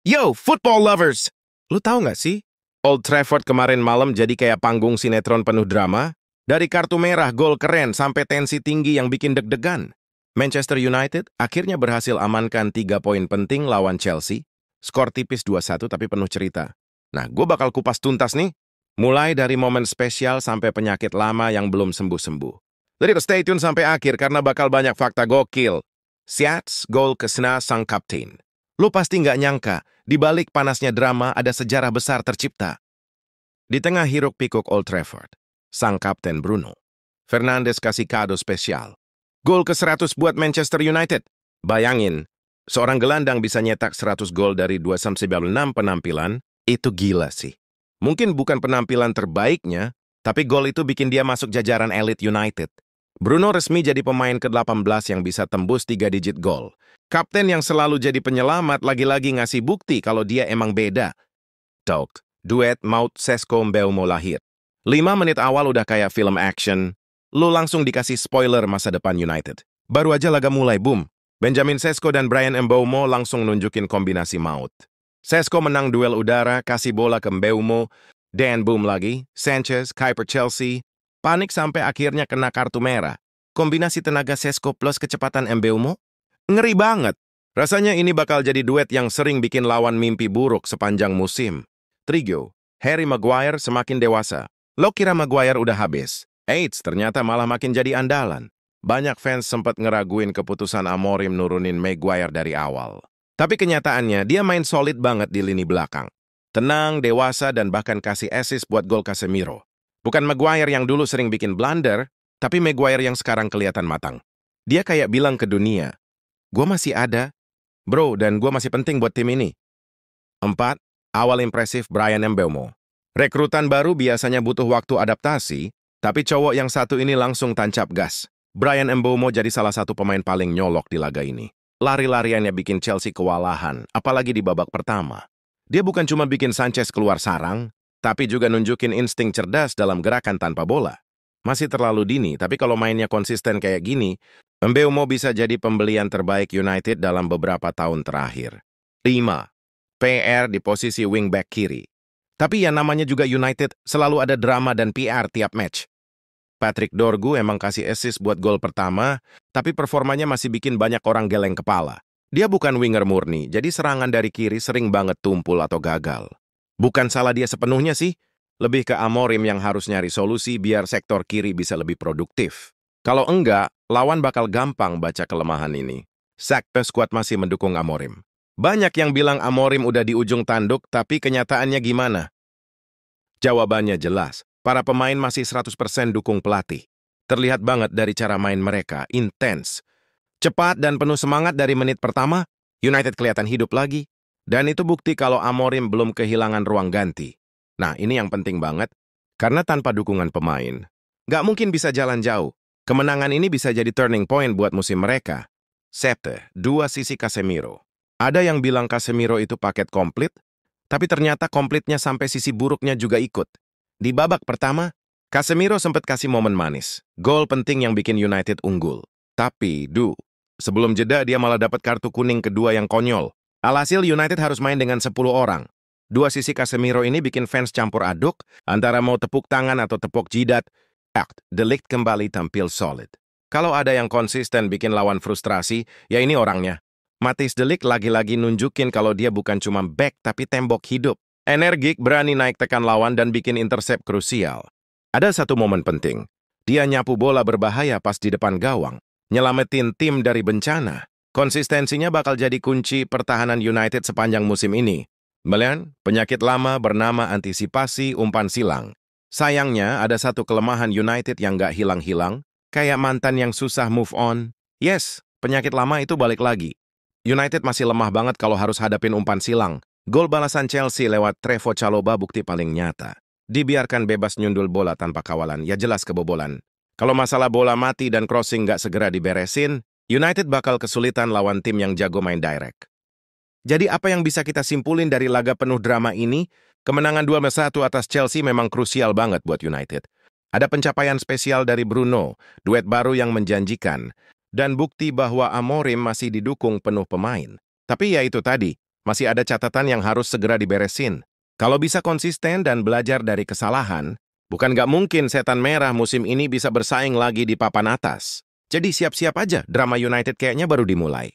Yo, football lovers! Lu tahu nggak sih? Old Trafford kemarin malam jadi kayak panggung sinetron penuh drama. Dari kartu merah, gol keren, sampai tensi tinggi yang bikin deg-degan. Manchester United akhirnya berhasil amankan 3 poin penting lawan Chelsea. Skor tipis 2-1 tapi penuh cerita. Nah, gue bakal kupas tuntas nih. Mulai dari momen spesial sampai penyakit lama yang belum sembuh-sembuh. Jadi stay tune sampai akhir karena bakal banyak fakta gokil. Siats, gol kesena sang kapten. Lu pasti nggak nyangka, di balik panasnya drama ada sejarah besar tercipta. Di tengah hiruk-pikuk Old Trafford, sang kapten Bruno Fernandes kasih kado spesial. Gol ke-100 buat Manchester United. Bayangin, seorang gelandang bisa nyetak 100 gol dari 296 penampilan, itu gila sih. Mungkin bukan penampilan terbaiknya, tapi gol itu bikin dia masuk jajaran elit United. Bruno resmi jadi pemain ke-18 yang bisa tembus 3 digit gol. Kapten yang selalu jadi penyelamat lagi-lagi ngasih bukti kalau dia emang beda. Dok, duet Maut Sesko Mbeumo lahir. 5 menit awal udah kayak film action. Lu langsung dikasih spoiler masa depan United. Baru aja laga mulai, boom. Benjamin Sesko dan Bryan Mbeumo langsung nunjukin kombinasi maut. Sesko menang duel udara, kasih bola ke Mbeumo, dan boom lagi. Sanchez, Kuiper Chelsea, panik sampai akhirnya kena kartu merah. Kombinasi tenaga Sesko plus kecepatan Mbeumo? Ngeri banget. Rasanya ini bakal jadi duet yang sering bikin lawan mimpi buruk sepanjang musim. Trio, Harry Maguire semakin dewasa. Lo kira Maguire udah habis? Eits, ternyata malah makin jadi andalan. Banyak fans sempat ngeraguin keputusan Amorim nurunin Maguire dari awal. Tapi kenyataannya dia main solid banget di lini belakang. Tenang, dewasa, dan bahkan kasih assist buat gol Casemiro. Bukan Maguire yang dulu sering bikin blunder, tapi Maguire yang sekarang kelihatan matang. Dia kayak bilang ke dunia, gue masih ada, bro, dan gue masih penting buat tim ini. 4. Awal impresif Bryan Mbeumo. Rekrutan baru biasanya butuh waktu adaptasi, tapi cowok yang satu ini langsung tancap gas. Bryan Mbeumo jadi salah satu pemain paling nyolok di laga ini. Lari-lariannya bikin Chelsea kewalahan, apalagi di babak pertama. Dia bukan cuma bikin Sanchez keluar sarang, tapi juga nunjukin insting cerdas dalam gerakan tanpa bola. Masih terlalu dini, tapi kalau mainnya konsisten kayak gini, Mbeumo bisa jadi pembelian terbaik United dalam beberapa tahun terakhir. 5. PR di posisi wingback kiri. Tapi ya namanya juga United, selalu ada drama dan PR tiap match. Patrick Dorgu emang kasih assist buat gol pertama, tapi performanya masih bikin banyak orang geleng kepala. Dia bukan winger murni, jadi serangan dari kiri sering banget tumpul atau gagal. Bukan salah dia sepenuhnya sih, lebih ke Amorim yang harus nyari solusi biar sektor kiri bisa lebih produktif. Kalau enggak, lawan bakal gampang baca kelemahan ini. Sektor squad masih mendukung Amorim. Banyak yang bilang Amorim udah di ujung tanduk, tapi kenyataannya gimana? Jawabannya jelas. Para pemain masih 100% dukung pelatih. Terlihat banget dari cara main mereka, intens. Cepat dan penuh semangat dari menit pertama, United kelihatan hidup lagi. Dan itu bukti kalau Amorim belum kehilangan ruang ganti. Nah, ini yang penting banget, karena tanpa dukungan pemain, nggak mungkin bisa jalan jauh. Kemenangan ini bisa jadi turning point buat musim mereka. Septe, 2 sisi Casemiro. Ada yang bilang Casemiro itu paket komplit, tapi ternyata komplitnya sampai sisi buruknya juga ikut. Di babak pertama, Casemiro sempat kasih momen manis. Gol penting yang bikin United unggul. Tapi, sebelum jeda dia malah dapat kartu kuning kedua yang konyol. Alhasil United harus main dengan 10 orang. 2 sisi Casemiro ini bikin fans campur aduk, antara mau tepuk tangan atau tepuk jidat. De Ligt kembali tampil solid. Kalau ada yang konsisten bikin lawan frustrasi, ya ini orangnya. Matthijs De Ligt lagi-lagi nunjukin kalau dia bukan cuma back tapi tembok hidup. Energik, berani naik tekan lawan dan bikin intercept krusial. Ada satu momen penting. Dia nyapu bola berbahaya pas di depan gawang. Nyelamatin tim dari bencana. Konsistensinya bakal jadi kunci pertahanan United sepanjang musim ini. Kemudian, penyakit lama bernama antisipasi umpan silang. Sayangnya, ada satu kelemahan United yang nggak hilang-hilang. Kayak mantan yang susah move on. Yes, penyakit lama itu balik lagi. United masih lemah banget kalau harus hadapin umpan silang. Gol balasan Chelsea lewat Trevoh Chalobah bukti paling nyata. Dibiarkan bebas nyundul bola tanpa kawalan, ya jelas kebobolan. Kalau masalah bola mati dan crossing nggak segera diberesin, United bakal kesulitan lawan tim yang jago main direct. Jadi apa yang bisa kita simpulin dari laga penuh drama ini? Kemenangan 2-1 atas Chelsea memang krusial banget buat United. Ada pencapaian spesial dari Bruno, duet baru yang menjanjikan, dan bukti bahwa Amorim masih didukung penuh pemain. Tapi ya itu tadi, Masih ada catatan yang harus segera diberesin. Kalau bisa konsisten dan belajar dari kesalahan, bukan nggak mungkin setan merah musim ini bisa bersaing lagi di papan atas. Jadi siap-siap aja, drama United kayaknya baru dimulai.